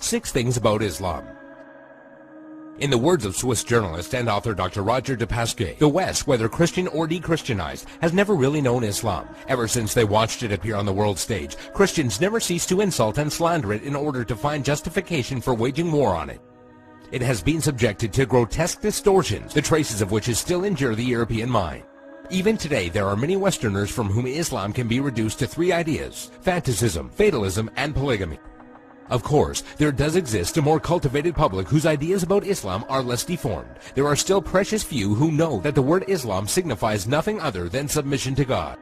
6 Things About Islam. In the words of Swiss journalist and author Dr. Roger de Pasquet, the West, whether Christian or de-Christianized, has never really known Islam. Ever since they watched it appear on the world stage, Christians never ceased to insult and slander it in order to find justification for waging war on it. It has been subjected to grotesque distortions, the traces of which still injure the European mind. Even today, there are many Westerners from whom Islam can be reduced to 3 ideas: fanaticism, fatalism, and polygamy. Of course, there does exist a more cultivated public whose ideas about Islam are less deformed. There are still precious few who know that the word Islam signifies nothing other than submission to God.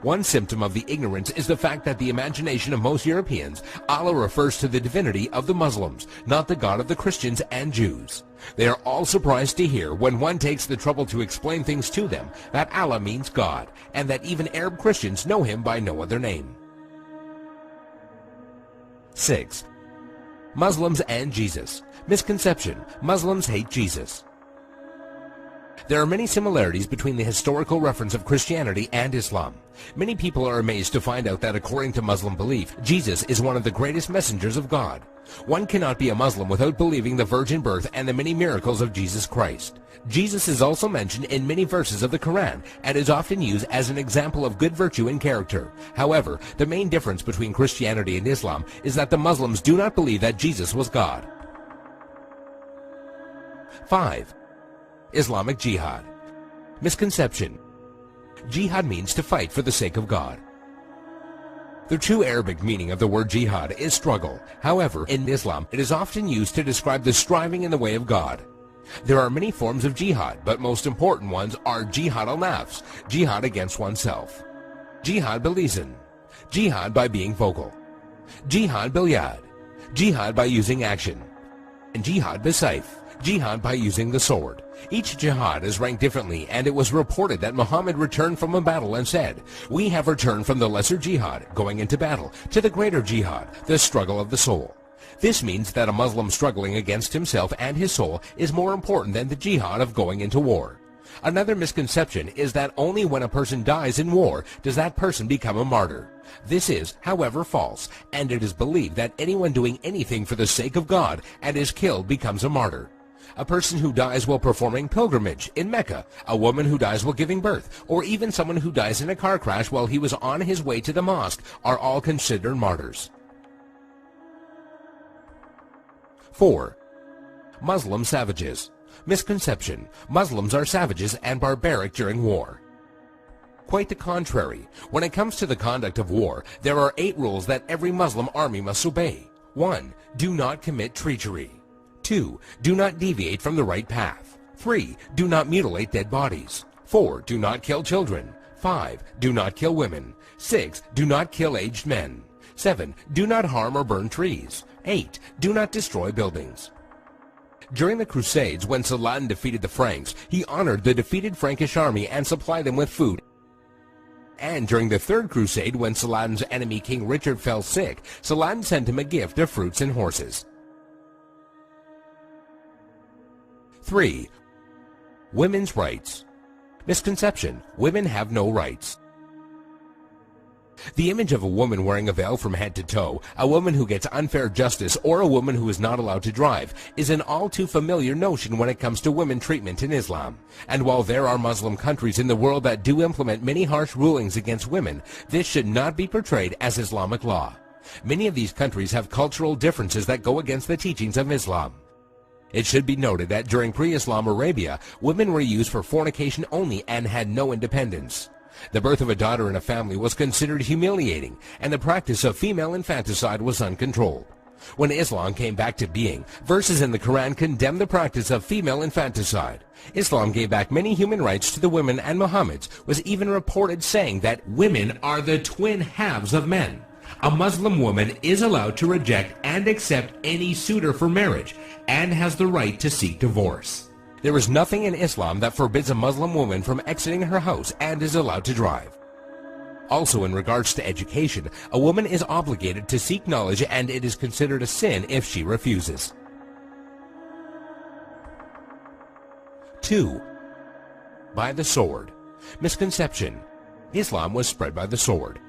One symptom of the ignorance is the fact that the imagination of most Europeans, Allah refers to the divinity of the Muslims, not the God of the Christians and Jews. They are all surprised to hear, when one takes the trouble to explain things to them, that Allah means God, and that even Arab Christians know him by no other name. 6. Muslims and Jesus. Misconception: Muslims hate Jesus. There are many similarities between the historical reference of Christianity and Islam. Many people are amazed to find out that according to Muslim belief, Jesus is one of the greatest messengers of God. One cannot be a Muslim without believing the virgin birth and the many miracles of Jesus Christ. Jesus is also mentioned in many verses of the Quran and is often used as an example of good virtue and character. However, the main difference between Christianity and Islam is that the Muslims do not believe that Jesus was God. 5. Islamic Jihad. Misconception: Jihad means to fight for the sake of God. The true Arabic meaning of the word jihad is struggle. However, in Islam, it is often used to describe the striving in the way of God. There are many forms of jihad, but most important ones are jihad al-nafs, jihad against oneself, jihad bil-lisan, jihad by being vocal, jihad bil-yad, jihad by using action, and jihad bis-sayf, jihad by using the sword. Each jihad is ranked differently, and it was reported that Muhammad returned from a battle and said, "We have returned from the lesser jihad, going into battle, to the greater jihad, the struggle of the soul." This means that a Muslim struggling against himself and his soul is more important than the jihad of going into war. Another misconception is that only when a person dies in war does that person become a martyr. This is, however, false, and it is believed that anyone doing anything for the sake of God and is killed becomes a martyr. A person who dies while performing pilgrimage in Mecca, a woman who dies while giving birth, or even someone who dies in a car crash while he was on his way to the mosque are all considered martyrs. 4. Muslim savages. Misconception: Muslims are savages and barbaric during war. Quite the contrary. When it comes to the conduct of war, there are 8 rules that every Muslim army must obey. 1. Do not commit treachery. 2. Do not deviate from the right path. 3. Do not mutilate dead bodies. 4. Do not kill children. 5. Do not kill women. 6. Do not kill aged men. 7. Do not harm or burn trees. 8. Do not destroy buildings. During the Crusades, when Saladin defeated the Franks, he honored the defeated Frankish army and supplied them with food. And during the Third Crusade, when Saladin's enemy King Richard fell sick, Saladin sent him a gift of fruits and horses. 3. Women's rights. Misconception: Women have no rights. The image of a woman wearing a veil from head to toe, a woman who gets unfair justice, or a woman who is not allowed to drive is an all too familiar notion when it comes to women treatment in Islam. And while there are Muslim countries in the world that do implement many harsh rulings against women, this should not be portrayed as Islamic law. Many of these countries have cultural differences that go against the teachings of Islam. It should be noted that during pre-Islam Arabia, women were used for fornication only and had no independence. The birth of a daughter in a family was considered humiliating, and the practice of female infanticide was uncontrolled. When Islam came back to being, verses in the Quran condemned the practice of female infanticide. Islam gave back many human rights to the women, and Muhammad was even reported saying that women are the twin halves of men. A Muslim woman is allowed to reject and accept any suitor for marriage and has the right to seek divorce. There is nothing in Islam that forbids a Muslim woman from exiting her house and is allowed to drive. Also, in regards to education, a woman is obligated to seek knowledge, and it is considered a sin if she refuses. 2. By the sword. Misconception: Islam was spread by the sword.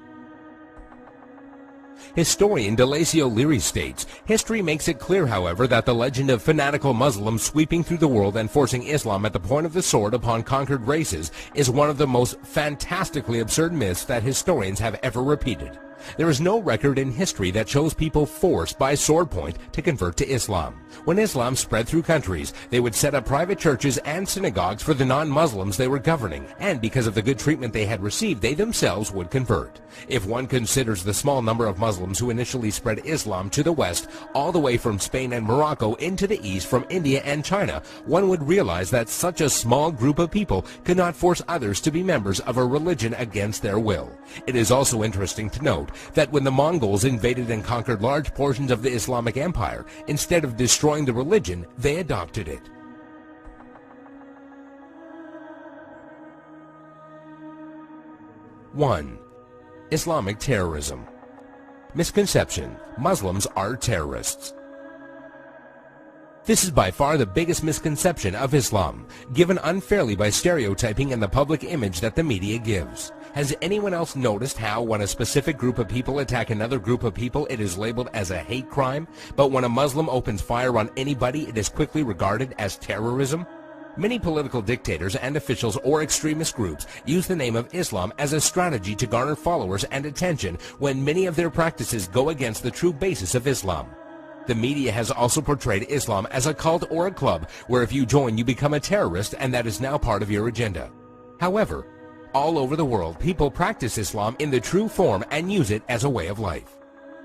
Historian Delasio Leary states, history makes it clear, however, that the legend of fanatical Muslims sweeping through the world and forcing Islam at the point of the sword upon conquered races is one of the most fantastically absurd myths that historians have ever repeated. There is no record in history that shows people forced by sword point to convert to Islam. When Islam spread through countries, they would set up private churches and synagogues for the non-Muslims they were governing, and because of the good treatment they had received, they themselves would convert. If one considers the small number of Muslims who initially spread Islam to the west, all the way from Spain and Morocco into the east from India and China, one would realize that such a small group of people could not force others to be members of a religion against their will. It is also interesting to note that when the Mongols invaded and conquered large portions of the Islamic Empire, instead of destroying the religion, they adopted it. One, Islamic terrorism. Misconception: Muslims are terrorists. This is by far the biggest misconception of Islam, given unfairly by stereotyping and the public image that the media gives. Has anyone else noticed how when a specific group of people attack another group of people, it is labeled as a hate crime, but when a Muslim opens fire on anybody, it is quickly regarded as terrorism? Many political dictators and officials or extremist groups use the name of Islam as a strategy to garner followers and attention when many of their practices go against the true basis of Islam. The media has also portrayed Islam as a cult or a club where if you join you become a terrorist, and that is now part of your agenda. However, all over the world, people practice Islam in the true form and use it as a way of life.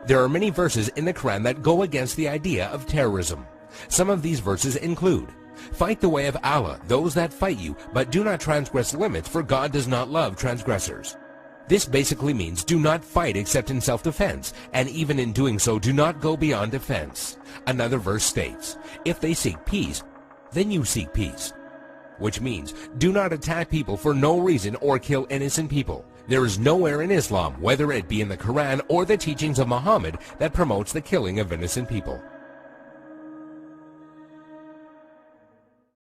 There are many verses in the Quran that go against the idea of terrorism. Some of these verses include, "Fight the way of Allah, those that fight you, but do not transgress limits, for God does not love transgressors." This basically means do not fight except in self-defense, and even in doing so, do not go beyond defense. Another verse states, "If they seek peace, then you seek peace," which means do not attack people for no reason or kill innocent people. There is nowhere in Islam, whether it be in the Quran or the teachings of Muhammad, that promotes the killing of innocent people.